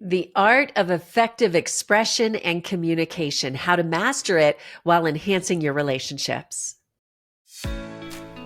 The art of effective expression and communication, how to master it while enhancing your relationships.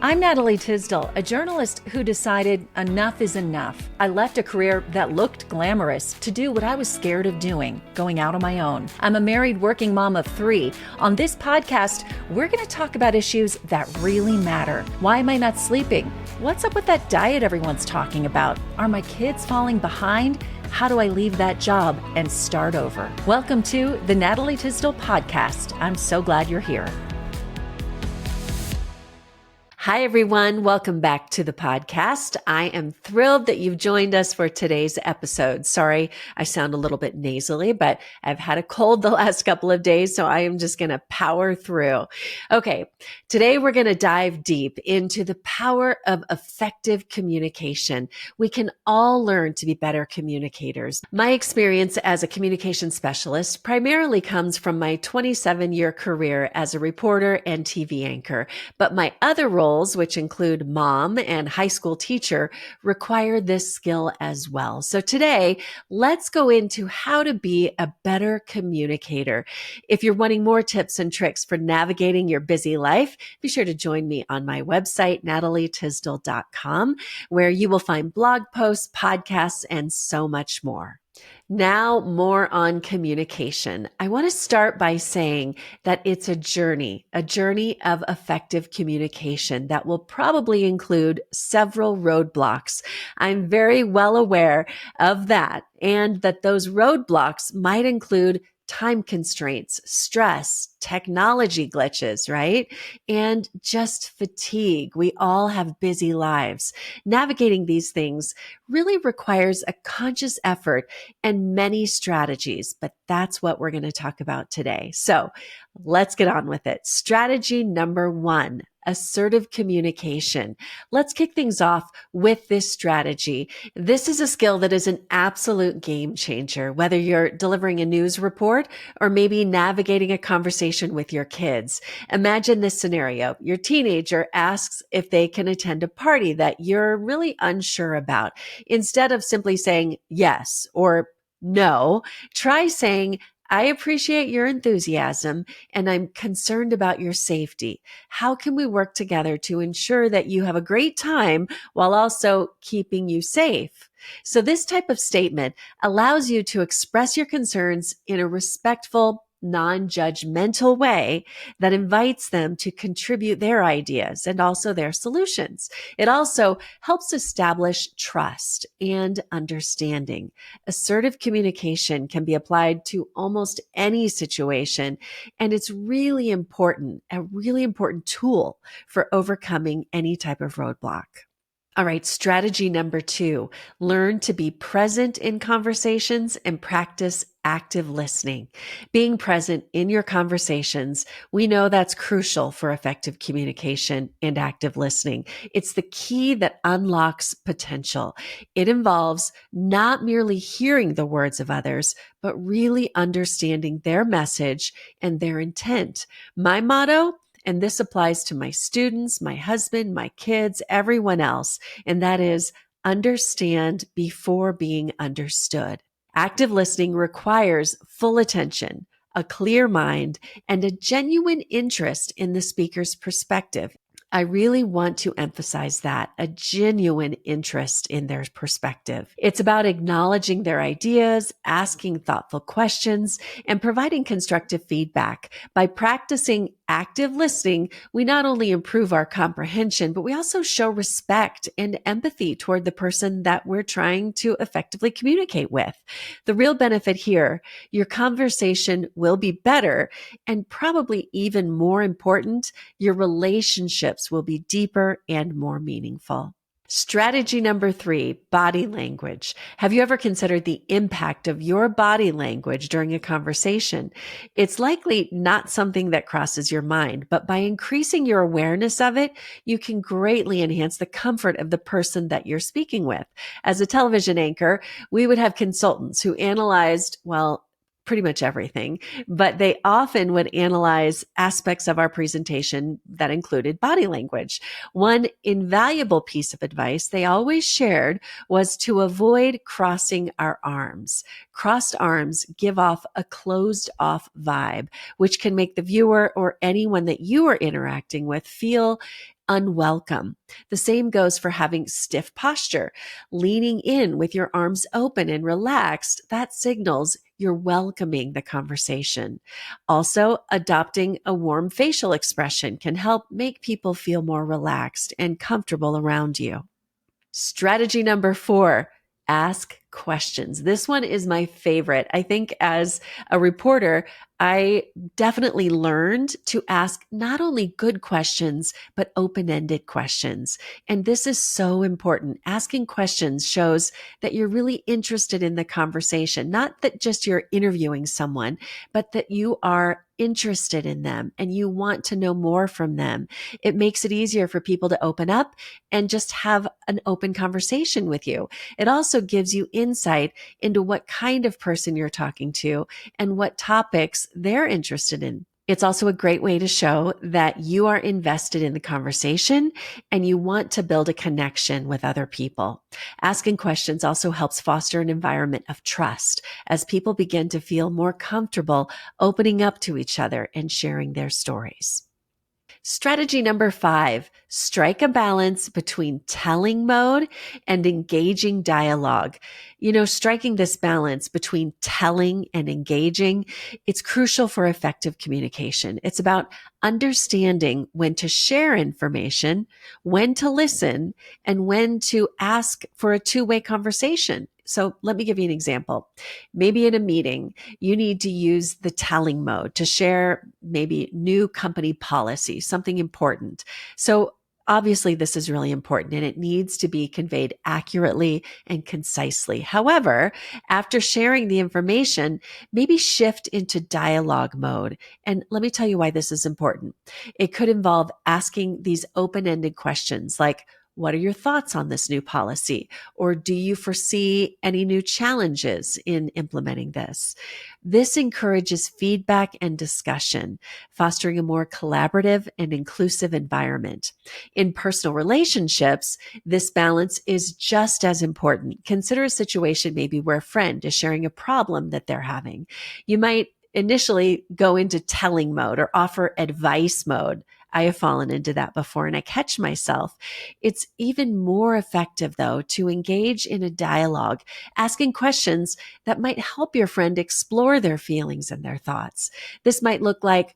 I'm Natalie Tysdal, a journalist who decided enough is enough. I left a career that looked glamorous to do what I was scared of doing, going out on my own. I'm a married working mom of 3. On this podcast, we're going to talk about issues that really matter. Why am I not sleeping? What's up with that diet everyone's talking about? Are my kids falling behind? How do I leave that job and start over? Welcome to the Natalie Tysdal podcast. I'm so glad you're here. Hi, everyone. Welcome back to the podcast. I am thrilled that you've joined us for today's episode. Sorry, I sound a little bit nasally, but I've had a cold the last couple of days, so I am just going to power through. Okay, today we're going to dive deep into the power of effective communication. We can all learn to be better communicators. My experience as a communication specialist primarily comes from my 27-year career as a reporter and TV anchor, but my other roles, which include mom and high school teacher, require this skill as well. So today, let's go into how to be a better communicator. If you're wanting more tips and tricks for navigating your busy life, be sure to join me on my website, natalietysdal.com, where you will find blog posts, podcasts, and so much more. Now, more on communication. I want to start by saying that it's a journey of effective communication that will probably include several roadblocks. I'm very well aware of that, and that those roadblocks might include time constraints, stress, technology glitches, right? And just fatigue. We all have busy lives. Navigating these things really requires a conscious effort and many strategies, but that's what we're going to talk about today. So let's get on with it. Strategy number 1. Assertive communication. Let's kick things off with this strategy. This is a skill that is an absolute game changer, whether you're delivering a news report or maybe navigating a conversation with your kids. Imagine this scenario. Your teenager asks if they can attend a party that you're really unsure about. Instead of simply saying yes or no, try saying, I appreciate your enthusiasm and I'm concerned about your safety. How can we work together to ensure that you have a great time while also keeping you safe? So this type of statement allows you to express your concerns in a respectful, non-judgmental way that invites them to contribute their ideas and also their solutions. It also helps establish trust and understanding. Assertive communication can be applied to almost any situation, and it's really important, a really important tool for overcoming any type of roadblock. All right, strategy number 2, learn to be present in conversations and practice active listening. Being present in your conversations, we know that's crucial for effective communication and active listening. It's the key that unlocks potential. It involves not merely hearing the words of others, but really understanding their message and their intent. My motto, and this applies to my students, my husband, my kids, everyone else, and that is understand before being understood. Active listening requires full attention, a clear mind, and a genuine interest in the speaker's perspective. I really want to emphasize that, a genuine interest in their perspective. It's about acknowledging their ideas, asking thoughtful questions, and providing constructive feedback. By practicing active listening, we not only improve our comprehension, but we also show respect and empathy toward the person that we're trying to effectively communicate with. The real benefit here, your conversation will be better, and probably even more important, your relationships will be deeper and more meaningful. Strategy number 3, body language. Have you ever considered the impact of your body language during a conversation? It's likely not something that crosses your mind, but by increasing your awareness of it, you can greatly enhance the comfort of the person that you're speaking with. As a television anchor, we would have consultants who analyzed, pretty much everything, but they often would analyze aspects of our presentation that included body language. One invaluable piece of advice they always shared was to avoid crossing our arms. crossed arms give off a closed off vibe, which can make the viewer or anyone that you are interacting with feel unwelcome. The same goes for having stiff posture. Leaning in with your arms open and relaxed, that signals you're welcoming the conversation. Also, adopting a warm facial expression can help make people feel more relaxed and comfortable around you. Strategy number 4, ask questions. This one is my favorite. I think as a reporter, I definitely learned to ask not only good questions, but open-ended questions. And this is so important. Asking questions shows that you're really interested in the conversation, not that just you're interviewing someone, but that you are interested in them and you want to know more from them. It makes it easier for people to open up and just have an open conversation with you. It also gives you insight into what kind of person you're talking to and what topics they're interested in. It's also a great way to show that you are invested in the conversation and you want to build a connection with other people. Asking questions also helps foster an environment of trust as people begin to feel more comfortable opening up to each other and sharing their stories. Strategy number 5, strike a balance between telling mode and engaging dialogue. Striking this balance between telling and engaging, it's crucial for effective communication. It's about understanding when to share information, when to listen, and when to ask for a two-way conversation. So let me give you an example. Maybe in a meeting, you need to use the telling mode to share maybe new company policy, something important. So obviously this is really important and it needs to be conveyed accurately and concisely. However, after sharing the information, maybe shift into dialogue mode. And let me tell you why this is important. It could involve asking these open-ended questions like, what are your thoughts on this new policy? Or do you foresee any new challenges in implementing this? This encourages feedback and discussion, fostering a more collaborative and inclusive environment. In personal relationships, this balance is just as important. Consider a situation maybe where a friend is sharing a problem that they're having. You might initially go into telling mode or offer advice mode. I have fallen into that before and I catch myself. It's even more effective though to engage in a dialogue, asking questions that might help your friend explore their feelings and their thoughts. This might look like,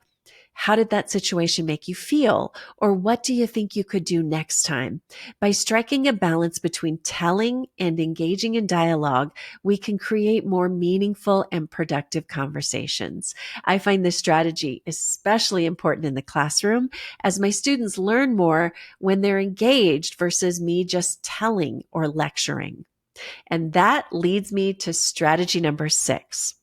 how did that situation make you feel? Or what do you think you could do next time? By striking a balance between telling and engaging in dialogue, we can create more meaningful and productive conversations. I find this strategy especially important in the classroom as my students learn more when they're engaged versus me just telling or lecturing. And that leads me to strategy number 6.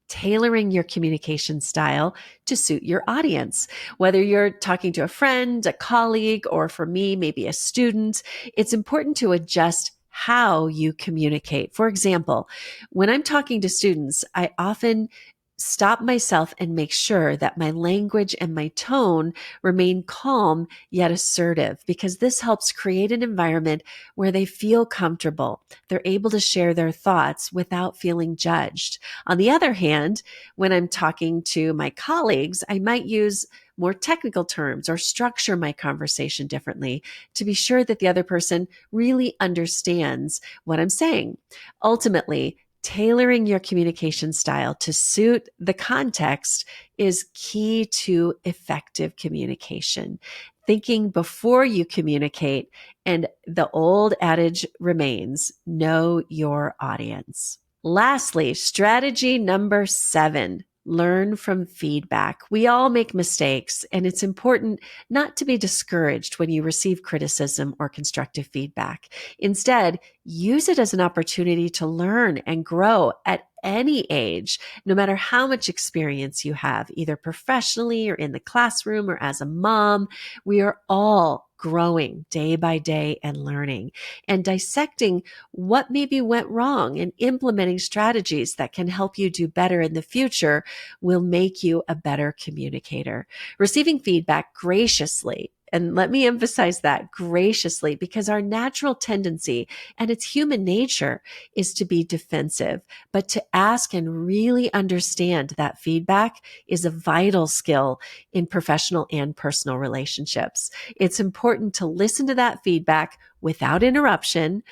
Tailoring your communication style to suit your audience. Whether you're talking to a friend, a colleague, or for me, maybe a student, it's important to adjust how you communicate. For example, when I'm talking to students, I often stop myself and make sure that my language and my tone remain calm yet assertive, because this helps create an environment where they feel comfortable. They're able to share their thoughts without feeling judged. On the other hand, when I'm talking to my colleagues, I might use more technical terms or structure my conversation differently to be sure that the other person really understands what I'm saying. Ultimately, tailoring your communication style to suit the context is key to effective communication. Thinking before you communicate, and the old adage remains, know your audience. Lastly, strategy number 7. Learn from feedback. We all make mistakes, and it's important not to be discouraged when you receive criticism or constructive feedback. Instead, use it as an opportunity to learn and grow at any age, no matter how much experience you have, either professionally or in the classroom or as a mom. We are all growing day by day and learning and dissecting what maybe went wrong and implementing strategies that can help you do better in the future will make you a better communicator. Receiving feedback graciously And let me emphasize that graciously, because our natural tendency, and it's human nature, is to be defensive. But to ask and really understand that feedback is a vital skill in professional and personal relationships. It's important to listen to that feedback without interruption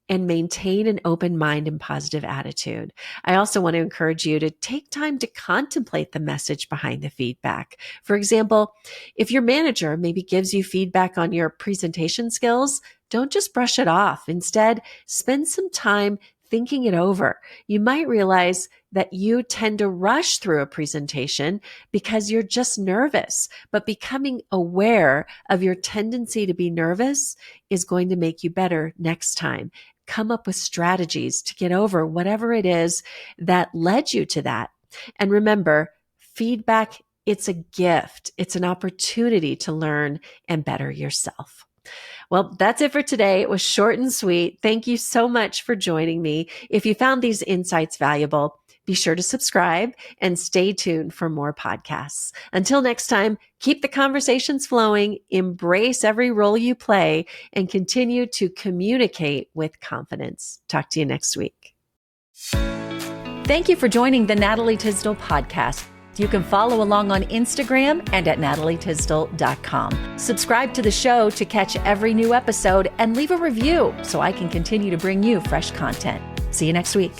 and maintain an open mind and positive attitude. I also want to encourage you to take time to contemplate the message behind the feedback. For example, if your manager maybe gives you feedback on your presentation skills, don't just brush it off. Instead, spend some time thinking it over. You might realize that you tend to rush through a presentation because you're just nervous, but becoming aware of your tendency to be nervous is going to make you better next time. Come up with strategies to get over whatever it is that led you to that. And remember, feedback, it's a gift. It's an opportunity to learn and better yourself. Well, that's it for today. It was short and sweet. Thank you so much for joining me. If you found these insights valuable, be sure to subscribe and stay tuned for more podcasts. Until next time, keep the conversations flowing, embrace every role you play, and continue to communicate with confidence. Talk to you next week. Thank you for joining the Natalie Tysdal podcast. You can follow along on Instagram and at natalietysdal.com. Subscribe to the show to catch every new episode and leave a review so I can continue to bring you fresh content. See you next week.